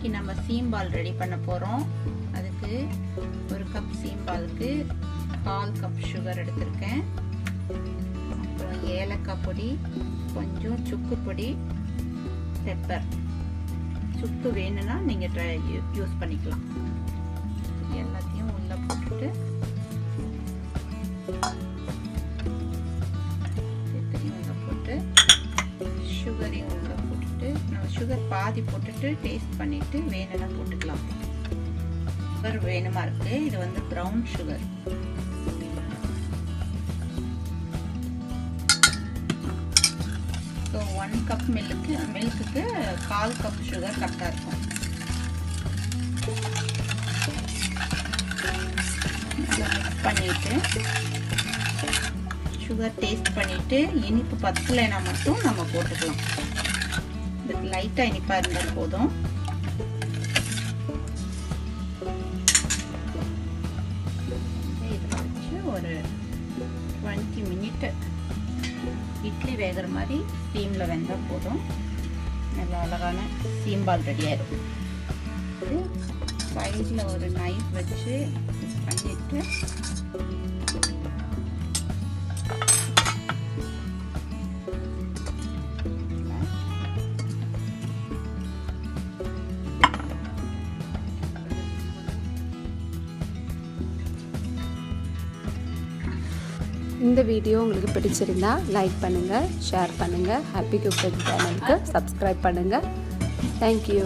இன்னைக்கு நம்ம சீம்பால் ரெடி பண்ண போகிறோம். அதுக்கு ஒரு கப் சீம்பாலுக்கு 1/4 கப் சுகர் எடுத்திருக்கேன். அப்புறம் ஏலக்காய் பொடி, கொஞ்சம் சுக்கு பொடி, பெப்பர். சுக்கு வேணும்னா நீங்கள் யூஸ் பண்ணிக்கலாம். எல்லாத்தையும் உள்ளே போட்டுட்டு சுகரையும் உள்ளே போட்டுட்டு நம்ம சுகர் பாதி போட்டுட்டு டேஸ்ட் பண்ணிட்டு வேணும்னா போட்டுக்கலாம். சுகர் வேணுமா இருக்கு. இது வந்து ப்ரௌன் சுகர். ஸோ 1 கப் மில்க்குக்கு 1/4 கப் சுகர் கரெக்டாக இருக்கும். மிக்ஸ் பண்ணிட்டு சுகர் டேஸ்ட் பண்ணிட்டு இனிப்பு பத்தலைனா மட்டும் நம்ம போட்டுக்கலாம். இதுக்கு லைட்டாக இனிப்பாக இருந்தால் போதும். இதில் வச்சு ஒரு 20 மினிட் இட்லி வேகிற மாதிரி ஸ்டீமில் வெந்தால் போதும். நல்லா அழகான சீம்பால் ரெடி ஆகிடும். இது சைடில் ஒரு நைஃப் வச்சு பண்ணிட்டு இந்த வீடியோ உங்களுக்கு பிடிச்சிருந்தா லைக் பண்ணுங்கள், ஷேர் பண்ணுங்கள், ஹாப்பி குக்கிங் சேனலுக்கு சப்ஸ்கிரைப் பண்ணுங்கள். தேங்க்யூ.